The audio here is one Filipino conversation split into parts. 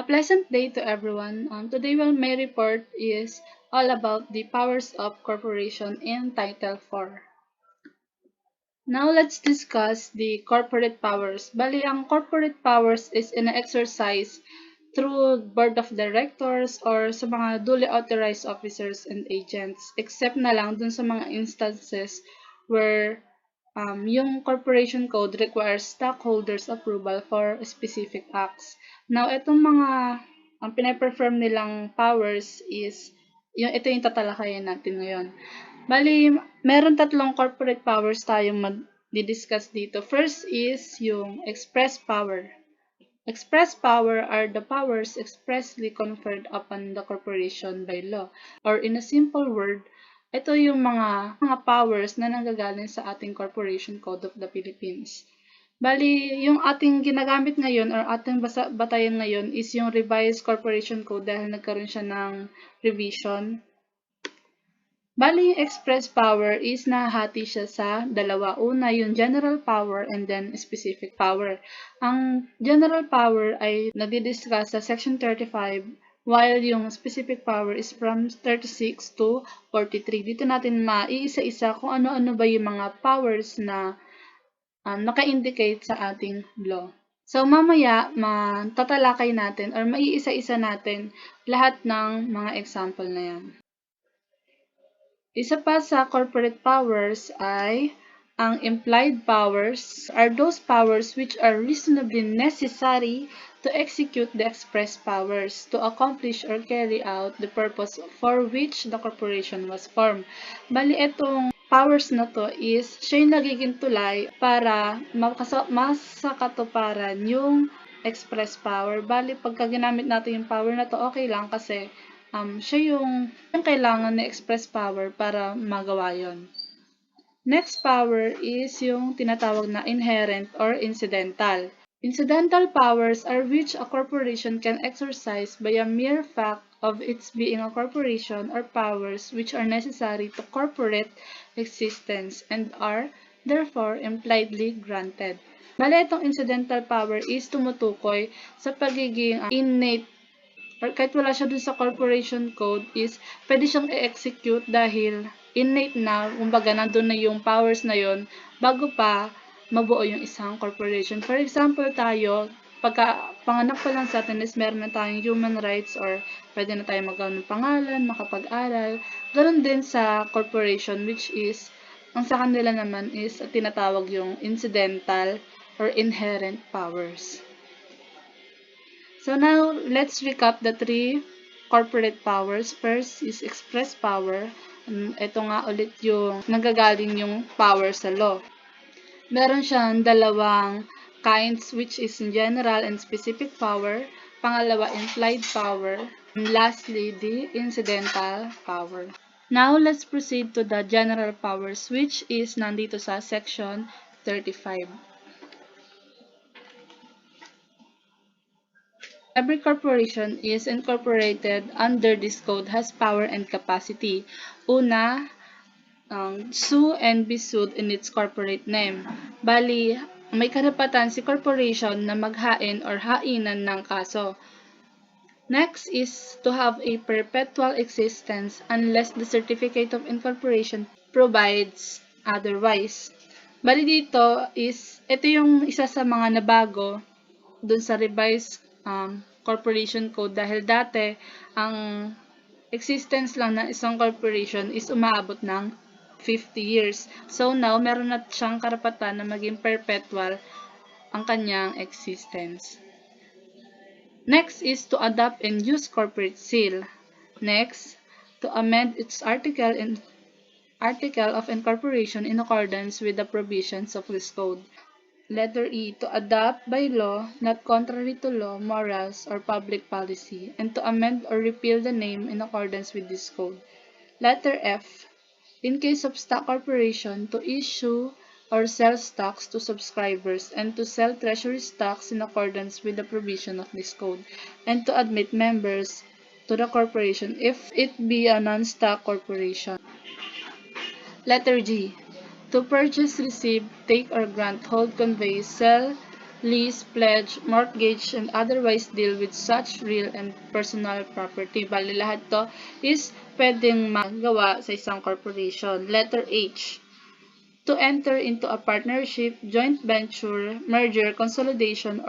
A pleasant day to everyone. Today, my report is all about the powers of corporation in Title 4. Now, let's discuss the corporate powers. Bali, ang corporate powers is ina-exercise through board of directors or sa mga duly authorized officers and agents, except na lang dun sa mga instances where yung corporation code requires stockholders approval for specific acts. Now, itong mga ang pinaperform nilang powers is ito yung tatalakayin natin ngayon. Bali, meron tatlong corporate powers tayong mag-discuss dito. First is yung express power. Express power are the powers expressly conferred upon the corporation by law. Or in a simple word, ito yung mga powers na nanggagaling sa ating Corporation Code of the Philippines. Bali, yung ating ginagamit ngayon or ating batayan ngayon is yung revised Corporation Code dahil nagkaroon siya ng revision. Bali, yung express power is nahati siya sa dalawa. Una, yung general power and then specific power. Ang general power ay nadidiscuss sa Section 35, while yung specific power is from 36 to 43. Dito natin maiisa-isa kung ano-ano ba yung mga powers na naka-indicate sa ating law. So, mamaya, tatalakay natin or maiisa-isa natin lahat ng mga example na yan. Isa pa sa corporate powers ay ang implied powers are those powers which are reasonably necessary to execute the express powers to accomplish or carry out the purpose for which the corporation was formed. Bali, itong powers na to is siya yung nagiging tulay para masakatuparan yung express power. Bali, pagka ginamit natin yung power na to, okay lang kasi siya yung kailangan na express power para magawa yon. Next power is yung tinatawag na inherent or incidental. Incidental powers are which a corporation can exercise by a mere fact of its being a corporation or powers which are necessary to corporate existence and are therefore impliedly granted. Bale, itong incidental power is tumutukoy sa pagiging innate or kahit wala siya dun sa corporation code is pwede siyang i-execute dahil innate na, kumbaga nandun na yung powers na yon bago pa mabuo yung isang corporation. For example, tayo, pagka panganak pa lang sa atin is meron na tayong human rights or pwede na tayo magkaroon ng pangalan, makapag-aral. Ganon din sa corporation which is, ang sa kanila naman is tinatawag yung incidental or inherent powers. So now, let's recap the three corporate powers. First is express power. Ito nga ulit yung nagagaling yung power sa law. Meron siyang dalawang kinds which is general and specific power. Pangalawa, implied power. And lastly, the incidental power. Now, let's proceed to the general powers which is nandito sa section 35. Every corporation is incorporated under this code has power and capacity. Una, sue and be sued in its corporate name. Bali, may karapatan si corporation na maghain or hainan ng kaso. Next is to have a perpetual existence unless the certificate of incorporation provides otherwise. Bali dito is, ito yung isa sa mga nabago dun sa revised corporation code dahil dati ang existence lang ng isang corporation is umaabot ng 50 years. So now, meron na siyang karapatan na maging perpetual ang kanyang existence. Next is to adopt and use corporate seal. Next, to amend its article of incorporation in accordance with the provisions of this code. Letter E, to adopt by law, not contrary to law, morals, or public policy, and to amend or repeal the name in accordance with this code. Letter F, in case of stock corporation, to issue or sell stocks to subscribers and to sell treasury stocks in accordance with the provision of this code, and to admit members to the corporation if it be a non-stock corporation. Letter G, to purchase, receive, take or grant, hold, convey, sell, lease, pledge, mortgage, and otherwise deal with such real and personal property. Bali lahat to is pwedeng magawa sa isang corporation. Letter H, to enter into a partnership, joint venture, merger, consolidation,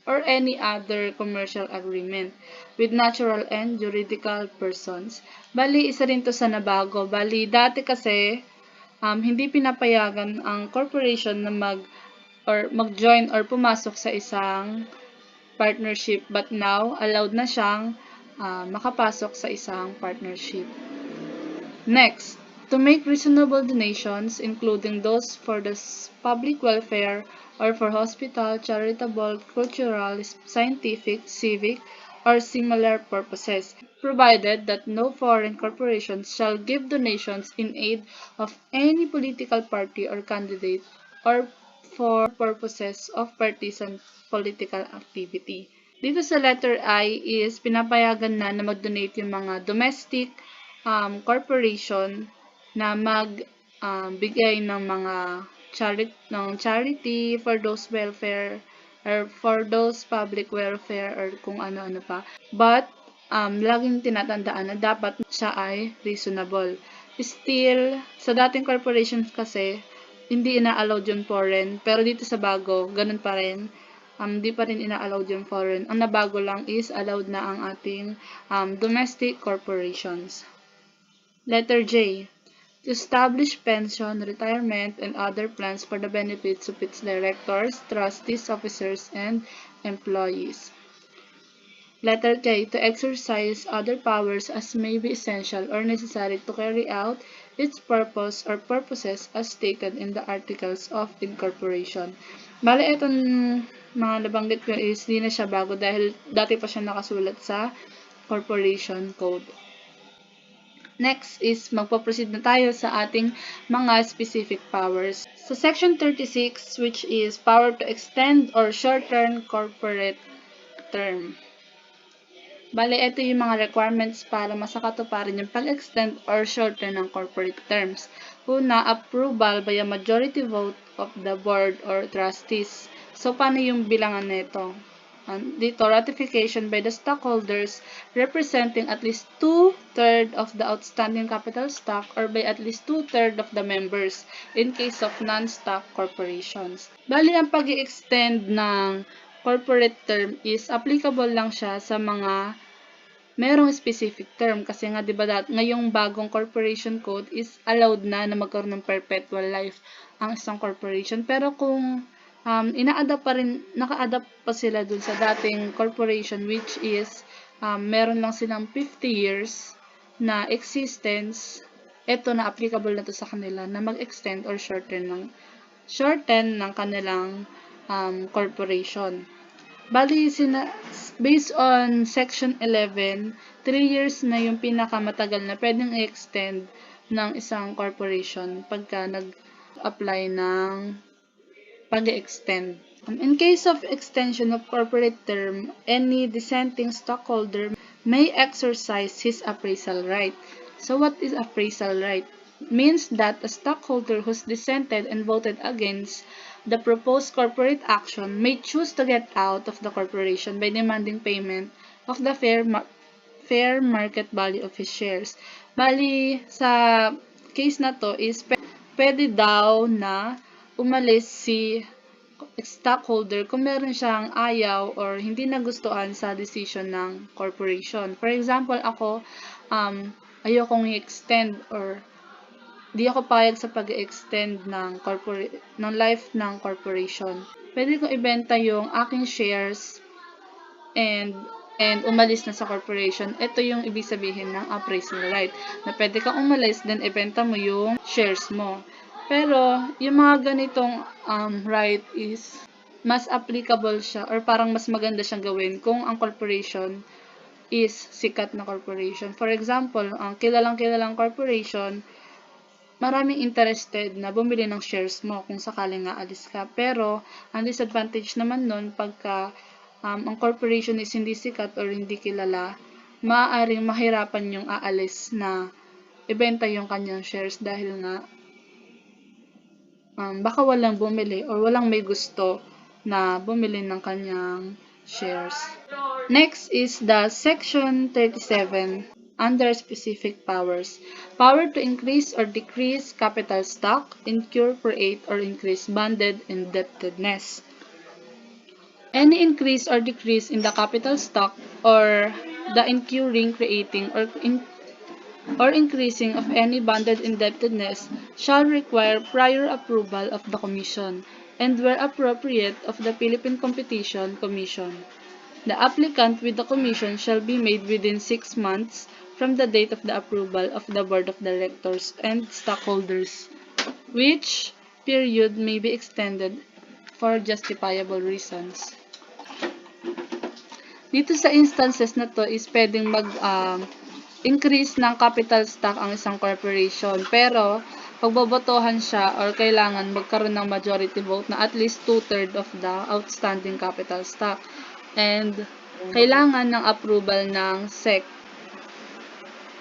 or any other commercial agreement with natural and juridical persons. Bali, isa rin to sa nabago. Bali, dati kasi, hindi pinapayagan ang corporation na mag-join or pumasok sa isang partnership, but now, allowed na siyang makapasok sa isang partnership. Next, to make reasonable donations, including those for the public welfare or for hospital, charitable, cultural, scientific, civic, or similar purposes, provided that no foreign corporations shall give donations in aid of any political party or candidate or for purposes of partisan political activity. Dito sa letter I is pinapayagan na mag-donate yung mga domestic corporation na bigay ng mga charity for those welfare or for those public welfare or kung ano-ano pa. But, laging tinatandaan na dapat siya ay reasonable. Still, sa dating corporations kasi, hindi ina-allowed yung foreign. Pero dito sa bago, ganun pa rin. Di pa rin ina-allowed yung foreign. Ang nabago lang is allowed na ang ating domestic corporations. Letter J, to establish pension, retirement, and other plans for the benefits of its directors, trustees, officers, and employees. Letter K, to exercise other powers as may be essential or necessary to carry out its purpose or purposes as stated in the Articles of Incorporation. Bale, itong mga nabanggit ko is di na siya bago dahil dati pa siya nakasulat sa Corporation Code. Next is magpo-proceed na tayo sa ating mga specific powers. So Section 36, which is power to extend or shorten corporate term. Bale, ito yung mga requirements para masakatuparan yung pag-extend or shorten ng corporate terms. Una, approval by a majority vote of the board or trustees. So, paano yung bilangan nito? Dito, ratification by the stockholders representing at least 2/3 of the outstanding capital stock or by at least 2/3 of the members in case of non-stock corporations. Bali, ang pag-extend ng corporate term is applicable lang siya sa mga merong specific term kasi nga 'di ba ngayong bagong corporation code is allowed na magkaroon ng perpetual life ang isang corporation, pero kung naka-adapt pa sila dun sa dating corporation, which is meron lang silang 50 years na existence, eto na applicable na to sa kanila na mag-extend or shorten ng kanilang corporation. Bali, based on Section 11, 3 years na yung pinakamatagal na pwedeng i-extend ng isang corporation pagka nag-apply ng pag-extend. In case of extension of corporate term, any dissenting stockholder may exercise his appraisal right. So what is appraisal right? Means that a stockholder who's dissented and voted against the proposed corporate action may choose to get out of the corporation by demanding payment of the fair market value of his shares. Bali, sa case na to is pwede daw na umalis si stockholder kung meron siyang ayaw or hindi nagustuhan sa decision ng corporation. For example, ako, ayokong i-extend or di ako payag sa pag-extend ng life ng corporation. Pwede kong ibenta yung aking shares and umalis na sa corporation. Ito yung ibig sabihin ng appraisal right. Na pwede kang umalis, then ibenta mo yung shares mo. Pero, yung mga ganitong right is mas applicable siya or parang mas maganda siyang gawin kung ang corporation is sikat na corporation. For example, ang kilalang corporation, maraming interested na bumili ng shares mo kung sakaling nga alis ka. Pero, ang disadvantage naman nun, pagka ang corporation is hindi sikat or hindi kilala, maaaring mahirapan yung aalis na ibenta yung kanyang shares dahil nga baka walang bumili or walang may gusto na bumili ng kanyang shares. Next is the Section 37 under specific powers. Power to increase or decrease capital stock, incur, create, or increase banded indebtedness. Any increase or decrease in the capital stock or the incurring, creating, or increasing of any banded indebtedness shall require prior approval of the Commission, and where appropriate of the Philippine Competition Commission. The applicant with the Commission shall be made within 6 months from the date of the approval of the Board of Directors and stockholders, which period may be extended for justifiable reasons. Dito sa instances na to is pwedeng increase ng capital stock ang isang corporation. Pero, pagbobotohan siya or kailangan magkaroon ng majority vote na at least 2/3 of the outstanding capital stock. And, kailangan ng approval ng SEC.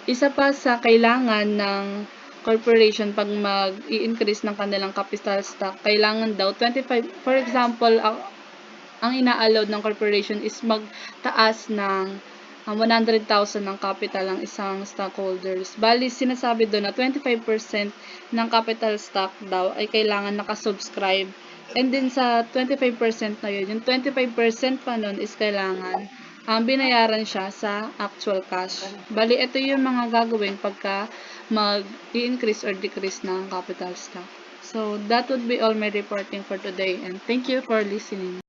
Isa pa sa kailangan ng corporation pag mag-i-increase ng kanilang capital stock, kailangan daw 25, for example, ang ina-allowed ng corporation is magtaas ng 100,000 ng capital ng isang stockholders. Bali, sinasabi doon na 25% ng capital stock daw ay kailangan nakasubscribe. And then sa 25% na yun, yung 25% pa nun is kailangan binayaran siya sa actual cash. Bali, ito yung mga gagawin pagka mag-i-increase or decrease ng capital stock. So, that would be all my reporting for today, and thank you for listening.